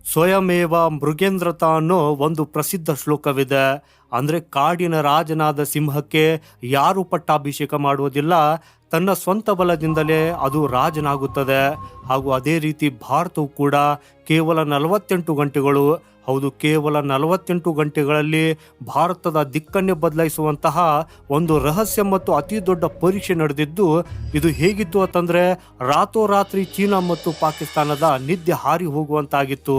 ಸ್ವಯಮೇವ ಮೃಗೇಂದ್ರತ ಅನ್ನೋ ಒಂದು ಪ್ರಸಿದ್ಧ ಶ್ಲೋಕವಿದೆ. ಅಂದರೆ ಕಾಡಿನ ರಾಜನಾದ ಸಿಂಹಕ್ಕೆ ಯಾರು ಪಟ್ಟಾಭಿಷೇಕ ಮಾಡುವುದಿಲ್ಲ, ತನ್ನ ಸ್ವಂತ ಬಲದಿಂದಲೇ ಅದು ರಾಜನಾಗುತ್ತದೆ. ಹಾಗೂ ಅದೇ ರೀತಿ ಭಾರತವು ಕೂಡ ಕೇವಲ 48 ಗಂಟೆಗಳು, ಹೌದು ಕೇವಲ 48 ಗಂಟೆಗಳಲ್ಲಿ ಭಾರತದ ದಿಕ್ಕನ್ನೇ ಬದಲಾಯಿಸುವಂತಹ ಒಂದು ರಹಸ್ಯ ಮತ್ತು ಅತಿ ದೊಡ್ಡ ಪರೀಕ್ಷೆ ನಡೆದಿದ್ದು. ಇದು ಹೇಗಿತ್ತು ಅಂತಂದರೆ ರಾತ್ರೋರಾತ್ರಿ ಚೀನಾ ಮತ್ತು ಪಾಕಿಸ್ತಾನದ ನಿದ್ದೆ ಹಾರಿ ಹೋಗುವಂತಾಗಿತ್ತು.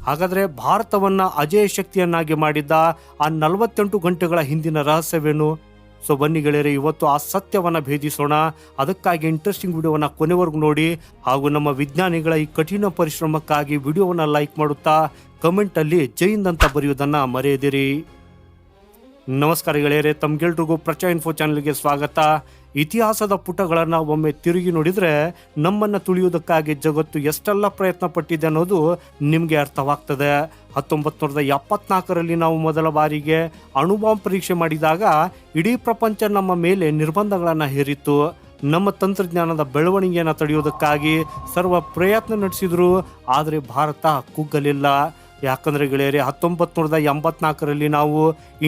ಹಾಗಾದರೆ ಭಾರತವನ್ನು ಅಜೇಯ ಶಕ್ತಿಯನ್ನಾಗಿ ಮಾಡಿದ್ದ ಆ 48 ಗಂಟೆಗಳ ಹಿಂದಿನ ರಹಸ್ಯವೇನು? ಸೊ ಬನ್ನಿ ಗೆಳೆಯರೆ, ಇವತ್ತು ಆ ಸತ್ಯವನ್ನು ಭೇದಿಸೋಣ. ಅದಕ್ಕಾಗಿ ಇಂಟ್ರೆಸ್ಟಿಂಗ್ ವಿಡಿಯೋವನ್ನು ಕೊನೆವರೆಗೂ ನೋಡಿ. ಹಾಗೂ ನಮ್ಮ ವಿಜ್ಞಾನಿಗಳ ಈ ಕಠಿಣ ಪರಿಶ್ರಮಕ್ಕಾಗಿ ವಿಡಿಯೋವನ್ನು ಲೈಕ್ ಮಾಡುತ್ತಾ ಕಮೆಂಟಲ್ಲಿ ಜೈ ಹಿಂದ್ ಅಂತ ಬರೆಯುವುದನ್ನು ಮರೆಯದಿರಿ. ನಮಸ್ಕಾರ ಗೆಳೆಯರೆ, ತಮ್ಗೆಲ್ರಿಗೂ ಪ್ರಚಾ ಇನ್ಫೋ ಚಾನಲ್ಗೆ ಸ್ವಾಗತ. ಇತಿಹಾಸದ ಪುಟಗಳನ್ನು ಒಮ್ಮೆ ತಿರುಗಿ ನೋಡಿದರೆ ನಮ್ಮನ್ನು ತುಳಿಯುವುದಕ್ಕಾಗಿ ಜಗತ್ತು ಎಷ್ಟೆಲ್ಲ ಪ್ರಯತ್ನ ಪಟ್ಟಿದೆ ಅನ್ನೋದು ನಿಮಗೆ ಅರ್ಥವಾಗ್ತದೆ. 1974ರಲ್ಲಿ ನಾವು ಮೊದಲ ಬಾರಿಗೆ ಅಣುಬಾಂಬ್ ಪರೀಕ್ಷೆ ಮಾಡಿದಾಗ ಇಡೀ ಪ್ರಪಂಚ ನಮ್ಮ ಮೇಲೆ ನಿರ್ಬಂಧಗಳನ್ನು ಹೇರಿತ್ತು. ನಮ್ಮ ತಂತ್ರಜ್ಞಾನದ ಬೆಳವಣಿಗೆಯನ್ನು ತಡೆಯುವುದಕ್ಕಾಗಿ ಸರ್ವ ಪ್ರಯತ್ನ ನಡೆಸಿದ್ರು, ಆದರೆ ಭಾರತ ಕುಗ್ಗಲಿಲ್ಲ. ಯಾಕಂದರೆ ಗೆಳೆಯರೆ, 1984ರಲ್ಲಿ ನಾವು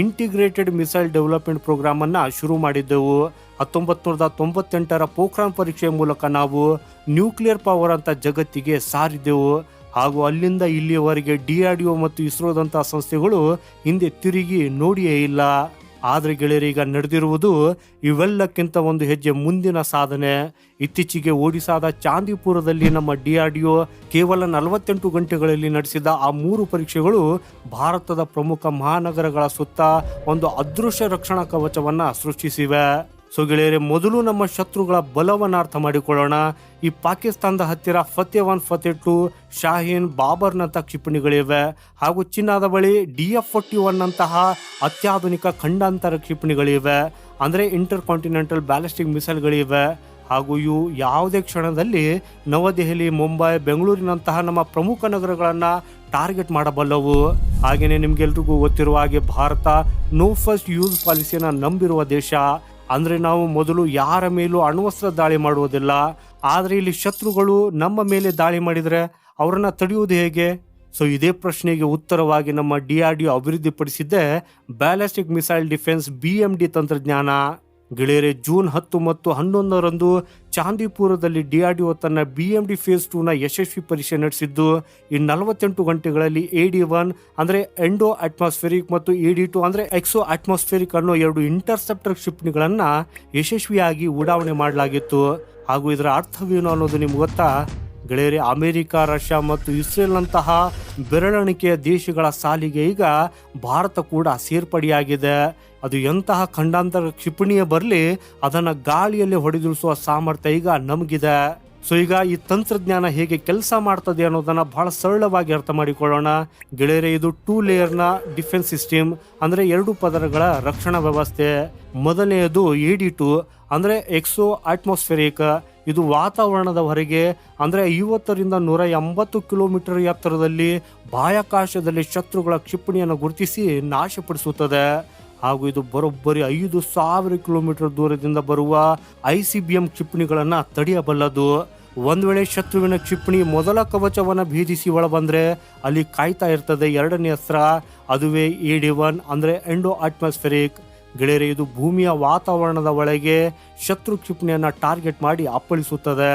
ಇಂಟಿಗ್ರೇಟೆಡ್ ಮಿಸೈಲ್ ಡೆವಲಪ್ಮೆಂಟ್ ಪ್ರೋಗ್ರಾಮನ್ನು ಶುರು ಮಾಡಿದ್ದೆವು. 1998ರ ಪೋಖ್ರಾನ್ ಪರೀಕ್ಷೆಯ ಮೂಲಕ ನಾವು ನ್ಯೂಕ್ಲಿಯರ್ ಪವರ್ ಅಂತ ಜಗತ್ತಿಗೆ ಸಾರಿದ್ದೆವು. ಹಾಗೂ ಅಲ್ಲಿಂದ ಇಲ್ಲಿಯವರೆಗೆ DRDO ಮತ್ತು ಇಸ್ರೋದಂಥ ಸಂಸ್ಥೆಗಳು ಹಿಂದೆ ತಿರುಗಿ ನೋಡಿಯೇ ಇಲ್ಲ. ಆದರೆ ಗೆಳೆಯರು, ಈಗ ನಡೆದಿರುವುದು ಇವೆಲ್ಲಕ್ಕಿಂತ ಒಂದು ಹೆಜ್ಜೆ ಮುಂದಿನ ಸಾಧನೆ. ಇತ್ತೀಚೆಗೆ ಒಡಿಸಾದ ಚಾಂದಿಪುರದಲ್ಲಿ ನಮ್ಮ DRDO ಕೇವಲ 48 ಗಂಟೆಗಳಲ್ಲಿ ನಡೆಸಿದ ಆ 3 ಪರೀಕ್ಷೆಗಳು ಭಾರತದ ಪ್ರಮುಖ ಮಹಾನಗರಗಳ ಸುತ್ತ ಒಂದು ಅದೃಶ್ಯ ರಕ್ಷಣಾ ಕವಚವನ್ನು ಸೃಷ್ಟಿಸಿವೆ. ಸೊ ಗೆಳೆಯರೆ, ಮೊದಲು ನಮ್ಮ ಶತ್ರುಗಳ ಬಲವನ್ನು ಅರ್ಥ ಮಾಡಿಕೊಳ್ಳೋಣ. ಈ ಪಾಕಿಸ್ತಾನದ ಹತ್ತಿರ ಫತೇಹ್-1, ಫತೇಹ್-2, ಶಾಹೀನ್, ಬಾಬರ್ನಂಥ ಕ್ಷಿಪಣಿಗಳಿವೆ. ಹಾಗೂ ಚೀನಾದ ಬಳಿ DF-41 ನಂತಹ ಅತ್ಯಾಧುನಿಕ ಖಂಡಾಂತರ ಕ್ಷಿಪಣಿಗಳಿವೆ, ಅಂದರೆ ಇಂಟರ್ ಕಾಂಟಿನೆಂಟಲ್ ಬ್ಯಾಲಿಸ್ಟಿಕ್ ಮಿಸೈಲ್ಗಳಿವೆ. ಹಾಗೂ ಇವು ಯಾವುದೇ ಕ್ಷಣದಲ್ಲಿ ನವದೆಹಲಿ, ಮುಂಬೈ, ಬೆಂಗಳೂರಿನಂತಹ ನಮ್ಮ ಪ್ರಮುಖ ನಗರಗಳನ್ನು ಟಾರ್ಗೆಟ್ ಮಾಡಬಲ್ಲವು. ಹಾಗೆಯೇ ನಿಮಗೆಲ್ರಿಗೂ ಗೊತ್ತಿರುವ ಹಾಗೆ ಭಾರತ ನೋ ಫಸ್ಟ್ ಯೂಸ್ ಪಾಲಿಸಿಯನ್ನು ನಂಬಿರುವ ದೇಶ. ಅಂದರೆ ನಾವು ಮೊದಲು ಯಾರ ಮೇಲೂ ಅಣ್ವಸ್ತ್ರ ದಾಳಿ ಮಾಡುವುದಿಲ್ಲ. ಆದರೆ ಇಲ್ಲಿ ಶತ್ರುಗಳು ನಮ್ಮ ಮೇಲೆ ದಾಳಿ ಮಾಡಿದರೆ ಅವರನ್ನು ತಡೆಯುವುದು ಹೇಗೆ? ಸೊ ಇದೇ ಪ್ರಶ್ನೆಗೆ ಉತ್ತರವಾಗಿ ನಮ್ಮ DRDO ಅಭಿವೃದ್ಧಿಪಡಿಸಿದ್ದೇ ಬ್ಯಾಲಿಸ್ಟಿಕ್ ಮಿಸೈಲ್ ಡಿಫೆನ್ಸ್ BMD ತಂತ್ರಜ್ಞಾನ. ಗೆಳೆಯರೆ, ಜೂನ್ 10 ಮತ್ತು 11ರಂದು ಚಾಂದಿಪುರದಲ್ಲಿ DRDO ತನ್ನ BMD ಫೇಸ್ 2ನ ಯಶಸ್ವಿ ಪರೀಕ್ಷೆ ನಡೆಸಿದ್ದು. ಈ 48 ಗಂಟೆಗಳಲ್ಲಿ AD-1 ಅಂದರೆ ಎಂಡೋ ಅಟ್ಮಾಸ್ಫೆರಿಕ್ ಮತ್ತು AD-2 ಅಂದರೆ ಎಕ್ಸೋ ಅಟ್ಮಾಸ್ಫೆರಿಕ್ ಅನ್ನೋ 2 ಇಂಟರ್ಸೆಪ್ಟರ್ ಕ್ಷಿಪಣಿಗಳನ್ನು ಯಶಸ್ವಿಯಾಗಿ ಉಡಾವಣೆ ಮಾಡಲಾಗಿತ್ತು. ಹಾಗೂ ಇದರ ಅರ್ಥವೇನು ಅನ್ನೋದು ನಿಮ್ಗೆ ಗೊತ್ತಾ ಗೆಳೆಯರೆ? ಅಮೆರಿಕ, ರಷ್ಯಾ ಮತ್ತು ಇಸ್ರೇಲ್ನಂತಹ ಬೆರಳೆಣಿಕೆಯ ದೇಶಗಳ ಸಾಲಿಗೆ ಈಗ ಭಾರತ ಕೂಡ ಸೇರ್ಪಡೆಯಾಗಿದೆ. ಅದು ಎಂತಹ ಖಂಡಾಂತರ ಕ್ಷಿಪಣಿಯೇ ಬರಲಿ, ಅದನ್ನು ಗಾಳಿಯಲ್ಲಿ ಹೊಡೆದುಳಿಸುವ ಸಾಮರ್ಥ್ಯ ಈಗ ನಮಗಿದೆ. ಸೊ ಈಗ ಈ ತಂತ್ರಜ್ಞಾನ ಹೇಗೆ ಕೆಲಸ ಮಾಡ್ತದೆ ಅನ್ನೋದನ್ನು ಬಹಳ ಸರಳವಾಗಿ ಅರ್ಥ ಮಾಡಿಕೊಳ್ಳೋಣ ಗೆಳೆಯರೆ. ಇದು 2 ಲೇಯರ್ನ ಡಿಫೆನ್ಸ್ ಸಿಸ್ಟಮ್, ಅಂದರೆ 2 ಪದರಗಳ ರಕ್ಷಣಾ ವ್ಯವಸ್ಥೆ. ಮೊದಲನೆಯದು AD-2 ಅಂದರೆ ಎಕ್ಸೋ ಅಟ್ಮಾಸ್ಫೆರಿಕ್. ಇದು ವಾತಾವರಣದ ಹೊರಗೆ ಅಂದರೆ 50ರಿಂದ 180 ಕಿಲೋಮೀಟರ್ ಎತ್ತರದಲ್ಲಿ ಬಾಹ್ಯಾಕಾಶದಲ್ಲಿ ಶತ್ರುಗಳ ಕ್ಷಿಪಣಿಯನ್ನು ಗುರುತಿಸಿ ನಾಶಪಡಿಸುತ್ತದೆ. ಹಾಗೂ ಇದು ಬರೋಬ್ಬರಿ 5,000 ಕಿಲೋಮೀಟರ್ ದೂರದಿಂದ ಬರುವ ICBM ಕ್ಷಿಪಣಿಗಳನ್ನು ತಡೆಯಬಲ್ಲದು. ಒಂದು ವೇಳೆ ಶತ್ರುವಿನ ಕ್ಷಿಪಣಿ ಮೊದಲ ಕವಚವನ್ನು ಭೇದಿಸಿ ಒಳಬಂದರೆ ಅಲ್ಲಿ ಕಾಯ್ತಾ ಇರ್ತದೆ ಎರಡನೇ ಅಸ್ತ್ರ, ಅದುವೇ AD-1 ಅಂದರೆ ಎಂಡೋ ಅಟ್ಮಾಸ್ಫೆರಿಕ್. ಗೆಳೆಯರೆ, ಇದು ಭೂಮಿಯ ವಾತಾವರಣದ ಒಳಗೆ ಶತ್ರು ಕ್ಷಿಪಣಿಯನ್ನು ಟಾರ್ಗೆಟ್ ಮಾಡಿ ಅಪ್ಪಳಿಸುತ್ತದೆ.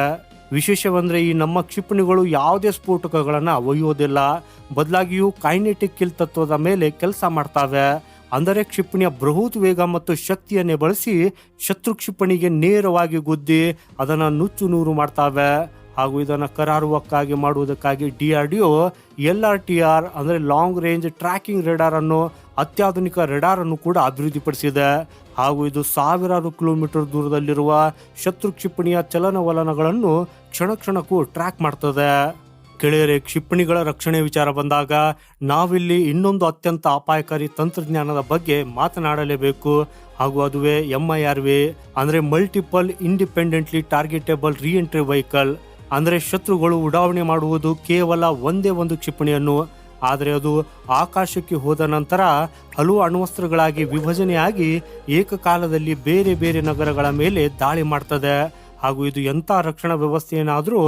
ವಿಶೇಷವೆಂದರೆ ಈ ನಮ್ಮ ಕ್ಷಿಪಣಿಗಳು ಯಾವುದೇ ಸ್ಫೋಟಕಗಳನ್ನು ಒಯ್ಯೋದಿಲ್ಲ, ಬದಲಾಗಿಯೂ ಕೈನೆಟಿಕ್ ಕಿಲ್ ತತ್ವದ ಮೇಲೆ ಕೆಲಸ ಮಾಡ್ತವೆ. ಅಂದರೆ ಕ್ಷಿಪಣಿಯ ಬೃಹತ್ ವೇಗ ಮತ್ತು ಶಕ್ತಿಯನ್ನೇ ಬಳಸಿ ಶತ್ರು ಕ್ಷಿಪಣಿಗೆ ನೇರವಾಗಿ ಗುದ್ದಿ ಅದನ್ನು ನುಚ್ಚು ನೂರು ಮಾಡ್ತವೆ. ಹಾಗೂ ಇದನ್ನು ಕರಾರುವಕ್ಕಾಗಿ ಮಾಡುವುದಕ್ಕಾಗಿ DRDO LRTR ಅಂದರೆ ಲಾಂಗ್ ರೇಂಜ್ ಟ್ರ್ಯಾಕಿಂಗ್ ರೆಡಾರ್ ಅನ್ನೋ ಅತ್ಯಾಧುನಿಕ ರೆಡಾರ್ ಅನ್ನು ಕೂಡ ಅಭಿವೃದ್ಧಿಪಡಿಸಿದೆ. ಹಾಗೂ ಇದು ಸಾವಿರಾರು ಕಿಲೋಮೀಟರ್ ದೂರದಲ್ಲಿರುವ ಶತ್ರು ಕ್ಷಿಪಣಿಯ ಚಲನವಲನಗಳನ್ನು ಕ್ಷಣ ಕ್ಷಣಕ್ಕೂ ಟ್ರ್ಯಾಕ್ ಮಾಡ್ತದೆ. ಗೆಳೆಯರೆ, ಕ್ಷಿಪಣಿಗಳ ರಕ್ಷಣೆ ವಿಚಾರ ಬಂದಾಗ ನಾವಿಲ್ಲಿ ಇನ್ನೊಂದು ಅತ್ಯಂತ ಅಪಾಯಕಾರಿ ತಂತ್ರಜ್ಞಾನದ ಬಗ್ಗೆ ಮಾತನಾಡಲೇಬೇಕು. ಹಾಗೂ ಅದುವೇ MIRV ಅಂದರೆ ಮಲ್ಟಿಪಲ್ ಇಂಡಿಪೆಂಡೆಂಟ್ಲಿ ಟಾರ್ಗೆಟೇಬಲ್ ರೀಎಂಟ್ರಿ ವೆಹಿಕಲ್. ಅಂದರೆ ಶತ್ರುಗಳು ಉಡಾವಣೆ ಮಾಡುವುದು ಕೇವಲ ಒಂದೇ ಒಂದು ಕ್ಷಿಪಣಿಯನ್ನು, ಆದರೆ ಅದು ಆಕಾಶಕ್ಕೆ ಹೋದ ನಂತರ ಹಲವು ಅಣ್ವಸ್ತ್ರಗಳಾಗಿ ವಿಭಜನೆಯಾಗಿ ಏಕಕಾಲದಲ್ಲಿ ಬೇರೆ ಬೇರೆ ನಗರಗಳ ಮೇಲೆ ದಾಳಿ ಮಾಡ್ತದೆ. ಹಾಗೂ ಇದು ಎಂಥ ರಕ್ಷಣಾ ವ್ಯವಸ್ಥೆಯನ್ನಾದರೂ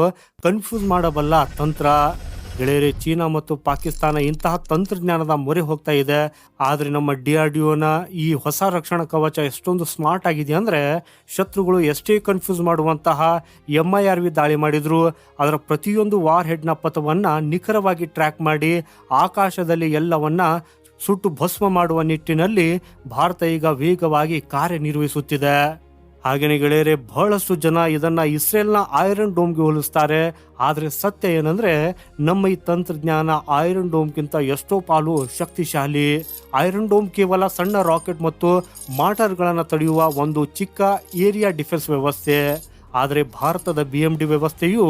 ಕನ್ಫ್ಯೂಸ್ ಮಾಡಬಲ್ಲ ತಂತ್ರ. ಗೆಳೆಯರೆ, ಚೀನಾ ಮತ್ತು ಪಾಕಿಸ್ತಾನ ಇಂತಹ ತಂತ್ರಜ್ಞಾನದ ಮೊರೆ ಹೋಗ್ತಾ ಇದೆ. ಆದರೆ ನಮ್ಮ DRDOನ ಈ ಹೊಸ ರಕ್ಷಣಾ ಕವಚ ಎಷ್ಟೊಂದು ಸ್ಮಾರ್ಟ್ ಆಗಿದೆ ಅಂದರೆ, ಶತ್ರುಗಳು ಎಷ್ಟೇ ಕನ್ಫ್ಯೂಸ್ ಮಾಡುವಂತಹ MIRV ದಾಳಿ ಮಾಡಿದ್ರು ಅದರ ಪ್ರತಿಯೊಂದು ವಾರ್ ಹೆಡ್ನ ಪಥವನ್ನು ನಿಖರವಾಗಿ ಟ್ರ್ಯಾಕ್ ಮಾಡಿ ಆಕಾಶದಲ್ಲಿ ಎಲ್ಲವನ್ನ ಸುಟ್ಟು ಭಸ್ಮ ಮಾಡುವ ನಿಟ್ಟಿನಲ್ಲಿ ಭಾರತ ಈಗ ವೇಗವಾಗಿ ಕಾರ್ಯನಿರ್ವಹಿಸುತ್ತಿದೆ. ಹಾಗೆಯೇ ಗೆಳೆಯರೆ, ಬಹಳಷ್ಟು ಜನ ಇದನ್ನ ಇಸ್ರೇಲ್ನ ಐರನ್ ಡೋಮ್ಗೆ ಹೋಲಿಸ್ತಾರೆ. ಆದರೆ ಸತ್ಯ ಏನಂದ್ರೆ, ನಮ್ಮ ಈ ತಂತ್ರಜ್ಞಾನ ಐರನ್ ಡೋಮ್ಗಿಂತ ಎಷ್ಟೋ ಪಾಲು ಶಕ್ತಿಶಾಲಿ. ಐರನ್ ಡೋಮ್ ಕೇವಲ ಸಣ್ಣ ರಾಕೆಟ್ ಮತ್ತು ಮಾರ್ಟರ್ಗಳನ್ನು ತಡೆಯುವ ಒಂದು ಚಿಕ್ಕ ಏರಿಯಾ ಡಿಫೆನ್ಸ್ ವ್ಯವಸ್ಥೆ. ಆದರೆ ಭಾರತದ BMD ವ್ಯವಸ್ಥೆಯು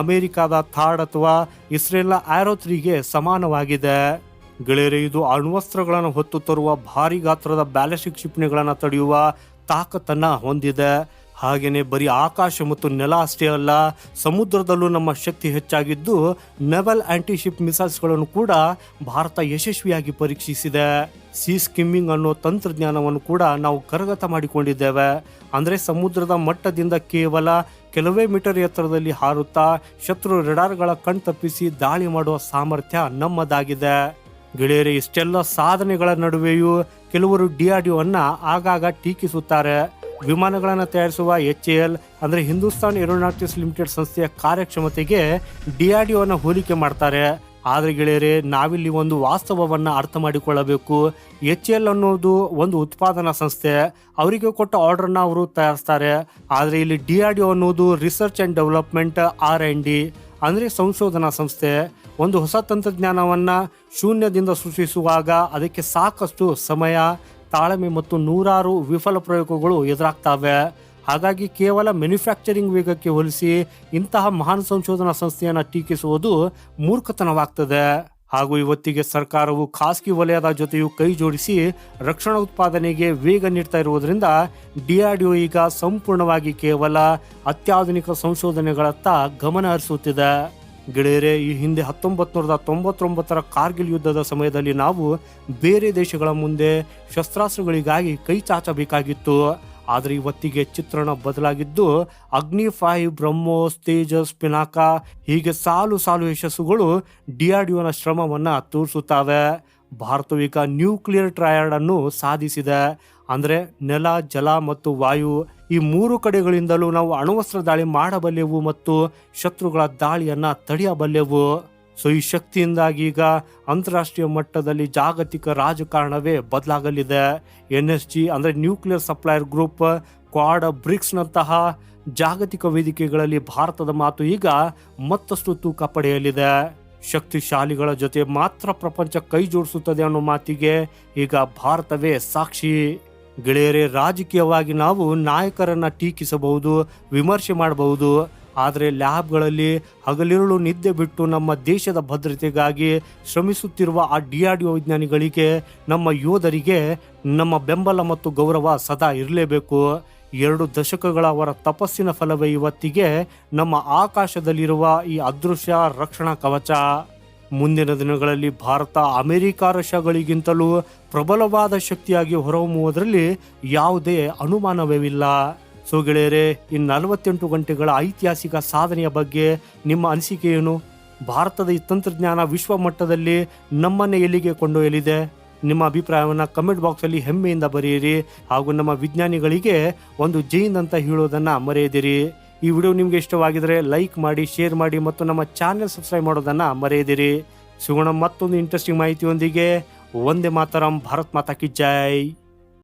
ಅಮೆರಿಕದ ಥಾಡ್ ಅಥವಾ ಇಸ್ರೇಲ್ನ ಆರೋ 3ಗೆ ಸಮಾನವಾಗಿದೆ. ಗೆಳೆಯರೆ, ಇದು ಅಣ್ವಸ್ತ್ರಗಳನ್ನು ಹೊತ್ತು ತರುವ ಭಾರಿ ಗಾತ್ರದ ಬ್ಯಾಲಿಸ್ಟಿಕ್ ಕ್ಷಿಪಣಿಗಳನ್ನು ತಡೆಯುವ ತಾಕತ್ತನ್ನ ಹೊಂದಿದೆ. ಹಾಗೆಯೇ ಬರೀ ಆಕಾಶ ಮತ್ತು ನೆಲ ಅಷ್ಟೇ ಅಲ್ಲ, ಸಮುದ್ರದಲ್ಲೂ ನಮ್ಮ ಶಕ್ತಿ ಹೆಚ್ಚಾಗಿದ್ದು ನೆವಲ್ ಆಂಟಿಶಿಪ್ ಮಿಸೈಲ್ಸ್ಗಳನ್ನು ಕೂಡ ಭಾರತ ಯಶಸ್ವಿಯಾಗಿ ಪರೀಕ್ಷಿಸಿದೆ. ಸೀ ಸ್ಕಿಮ್ಮಿಂಗ್ ಅನ್ನೋ ತಂತ್ರಜ್ಞಾನವನ್ನು ಕೂಡ ನಾವು ಕರಗತ ಮಾಡಿಕೊಂಡಿದ್ದೇವೆ. ಅಂದರೆ ಸಮುದ್ರದ ಮಟ್ಟದಿಂದ ಕೇವಲ ಕೆಲವೇ ಮೀಟರ್ ಎತ್ತರದಲ್ಲಿ ಹಾರುತ್ತಾ ಶತ್ರು ರೆಡಾರ್ಗಳ ಕಣ್ತಪ್ಪಿಸಿ ದಾಳಿ ಮಾಡುವ ಸಾಮರ್ಥ್ಯ ನಮ್ಮದಾಗಿದೆ. ಗೆಳೆಯರೆ, ಇಷ್ಟೆಲ್ಲ ಸಾಧನೆಗಳ ನಡುವೆಯೂ ಕೆಲವರು DRDOವನ್ನ ಆಗಾಗ ಟೀಕಿಸುತ್ತಾರೆ. ವಿಮಾನಗಳನ್ನು ತಯಾರಿಸುವ HAL ಅಂದರೆ ಹಿಂದೂಸ್ತಾನ್ ಏರೋನಾಟಿಕ್ಸ್ ಲಿಮಿಟೆಡ್ ಸಂಸ್ಥೆಯ ಕಾರ್ಯಕ್ಷಮತೆಗೆ DRDOವನ್ನ ಹೋಲಿಕೆ ಮಾಡ್ತಾರೆ. ಆದರೆ ಗೆಳೆಯರೆ, ನಾವಿಲ್ಲಿ ಒಂದು ವಾಸ್ತವವನ್ನು ಅರ್ಥ ಮಾಡಿಕೊಳ್ಳಬೇಕು. HAL ಅನ್ನೋದು ಒಂದು ಉತ್ಪಾದನಾ ಸಂಸ್ಥೆ. ಅವರಿಗೆ ಕೊಟ್ಟ ಆರ್ಡರ್ನ ಅವರು ತಯಾರಿಸ್ತಾರೆ. ಆದರೆ ಇಲ್ಲಿ DRDO ಅನ್ನೋದು ರಿಸರ್ಚ್ ಆ್ಯಂಡ್ ಡೆವಲಪ್ಮೆಂಟ್ R&D ಅಂದರೆ ಸಂಶೋಧನಾ ಸಂಸ್ಥೆ. ಒಂದು ಹೊಸ ತಂತ್ರಜ್ಞಾನವನ್ನು ಶೂನ್ಯದಿಂದ ಸೃಷ್ಟಿಸುವಾಗ ಅದಕ್ಕೆ ಸಾಕಷ್ಟು ಸಮಯ, ತಾಳ್ಮೆ ಮತ್ತು ನೂರಾರು ವಿಫಲ ಪ್ರಯೋಗಗಳು ಎದುರಾಗ್ತವೆ. ಹಾಗಾಗಿ ಕೇವಲ ಮ್ಯಾನುಫ್ಯಾಕ್ಚರಿಂಗ್ ವೇಗಕ್ಕೆ ಹೋಲಿಸಿ ಇಂತಹ ಮಹಾನ್ ಸಂಶೋಧನಾ ಸಂಸ್ಥೆಯನ್ನು ಟೀಕಿಸುವುದು ಮೂರ್ಖತನವಾಗ್ತದೆ. ಹಾಗೂ ಇವತ್ತಿಗೆ ಸರ್ಕಾರವು ಖಾಸಗಿ ವಲಯದ ಜೊತೆಯೂ ಕೈ ಜೋಡಿಸಿ ರಕ್ಷಣಾ ಉತ್ಪಾದನೆಗೆ ವೇಗ ನೀಡ್ತಾ ಇರುವುದರಿಂದ DRDO ಈಗ ಸಂಪೂರ್ಣವಾಗಿ ಕೇವಲ ಅತ್ಯಾಧುನಿಕ ಸಂಶೋಧನೆಗಳತ್ತ ಗಮನ ಹರಿಸುತ್ತಿದೆ. ಗೆಳೆಯರೆ, ಈ ಹಿಂದೆ 1999ರ ಕಾರ್ಗಿಲ್ ಯುದ್ಧದ ಸಮಯದಲ್ಲಿ ನಾವು ಬೇರೆ ದೇಶಗಳ ಮುಂದೆ ಶಸ್ತ್ರಾಸ್ತ್ರಗಳಿಗಾಗಿ ಕೈ ಚಾಚಬೇಕಾಗಿತ್ತು. ಆದರೆ ಇವತ್ತಿಗೆ ಚಿತ್ರಣ ಬದಲಾಗಿದ್ದು ಅಗ್ನಿ 5, ಬ್ರಹ್ಮೋಸ್, ತೇಜಸ್, ಪಿನಾಕ ಹೀಗೆ ಸಾಲು ಸಾಲು ಯಶಸ್ಸುಗಳು DRDOನ ಶ್ರಮವನ್ನು ತೋರಿಸುತ್ತವೆ. ಭಾರತವೀಗ ನ್ಯೂಕ್ಲಿಯರ್ ಟ್ರಯಡ್ ಅನ್ನು ಸಾಧಿಸಿದೆ. ಅಂದರೆ ನೆಲ, ಜಲ ಮತ್ತು ವಾಯು ಈ 3 ಕಡೆಗಳಿಂದಲೂ ನಾವು ಅಣ್ವಸ್ತ್ರ ದಾಳಿ ಮಾಡಬಲ್ಲೆವು ಮತ್ತು ಶತ್ರುಗಳ ದಾಳಿಯನ್ನ ತಡೆಯಬಲ್ಲೆವು. ಸೊ ಈ ಶಕ್ತಿಯಿಂದಾಗಿ ಈಗ ಅಂತಾರಾಷ್ಟ್ರೀಯ ಮಟ್ಟದಲ್ಲಿ ಜಾಗತಿಕ ರಾಜಕಾರಣವೇ ಬದಲಾಗಲಿದೆ. NSG ಅಂದರೆ ನ್ಯೂಕ್ಲಿಯರ್ ಸಪ್ಲೈಯರ್ ಗ್ರೂಪ್, ಕ್ವಾಡ್, ಬ್ರಿಕ್ಸ್ನಂತಹ ಜಾಗತಿಕ ವೇದಿಕೆಗಳಲ್ಲಿ ಭಾರತದ ಮಾತು ಈಗ ಮತ್ತಷ್ಟು ತೂಕ ಪಡೆಯಲಿದೆ. ಶಕ್ತಿಶಾಲಿಗಳ ಜೊತೆ ಮಾತ್ರ ಪ್ರಪಂಚ ಕೈ ಜೋಡಿಸುತ್ತದೆ ಅನ್ನೋ ಮಾತಿಗೆ ಈಗ ಭಾರತವೇ ಸಾಕ್ಷಿ. ಗೆಳೆಯರೇ, ರಾಜಕೀಯವಾಗಿ ನಾವು ನಾಯಕರನ್ನ ಟೀಕಿಸಬಹುದು, ವಿಮರ್ಶೆ ಮಾಡಬಹುದು. ಆದರೆ ಲ್ಯಾಬ್ಗಳಲ್ಲಿ ಹಗಲಿರುಳು ನಿದ್ದೆ ಬಿಟ್ಟು ನಮ್ಮ ದೇಶದ ಭದ್ರತೆಗಾಗಿ ಶ್ರಮಿಸುತ್ತಿರುವ ಆ DRDO ವಿಜ್ಞಾನಿಗಳಿಗೆ, ನಮ್ಮ ಯೋಧರಿಗೆ ನಮ್ಮ ಬೆಂಬಲ ಮತ್ತು ಗೌರವ ಸದಾ ಇರಲೇಬೇಕು. 2 ದಶಕಗಳ ಅವರ ತಪಸ್ಸಿನ ಫಲವೇ ಇವತ್ತಿಗೆ ನಮ್ಮ ಆಕಾಶದಲ್ಲಿರುವ ಈ ಅದೃಶ್ಯ ರಕ್ಷಣಾ ಕವಚ. ಮುಂದಿನ ದಿನಗಳಲ್ಲಿ ಭಾರತ ಅಮೆರಿಕ, ರಷ್ಯಾಗಳಿಗಿಂತಲೂ ಪ್ರಬಲವಾದ ಶಕ್ತಿಯಾಗಿ ಹೊರಹೊಮ್ಮುವುದರಲ್ಲಿ ಯಾವುದೇ ಅನುಮಾನವೇ ಇಲ್ಲ. ಸೊ ಗೆಳೆಯರೇ, ಈ 48 ಗಂಟೆಗಳ ಐತಿಹಾಸಿಕ ಸಾಧನೆಯ ಬಗ್ಗೆ ನಿಮ್ಮ ಅನಿಸಿಕೆ ಏನು? ಭಾರತದ ಈ ತಂತ್ರಜ್ಞಾನ ವಿಶ್ವ ಮಟ್ಟದಲ್ಲಿ ನಮ್ಮನ್ನೇ ಎಲ್ಲಿಗೆ ಕೊಂಡೊಯ್ಯಲಿದೆ? ನಿಮ್ಮ ಅಭಿಪ್ರಾಯವನ್ನು ಕಮೆಂಟ್ ಬಾಕ್ಸಲ್ಲಿ ಹೆಮ್ಮೆಯಿಂದ ಬರೆಯಿರಿ. ಹಾಗೂ ನಮ್ಮ ವಿಜ್ಞಾನಿಗಳಿಗೆ ಒಂದು ಜೈ ಹಿಂದ್ ಅಂತ ಹೇಳೋದನ್ನು ಮರೆಯದಿರಿ. ಈ ವಿಡಿಯೋ ನಿಮಗೆ ಇಷ್ಟವಾಗಿದ್ರೆ ಲೈಕ್ ಮಾಡಿ, ಶೇರ್ ಮಾಡಿ ಮತ್ತು ನಮ್ಮ ಚಾನೆಲ್ ಸಬ್ಸ್ಕ್ರೈಬ್ ಮಾಡೋದನ್ನು ಮರೆಯದಿರಿ. ಸಿಗೋಣ ಮತ್ತೊಂದು ಇಂಟ್ರೆಸ್ಟಿಂಗ್ ಮಾಹಿತಿಯೊಂದಿಗೆ. ವಂದೇ ಮಾತರಂ. ಭಾರತ್ ಮಾತಾ ಕಿ ಜೈ.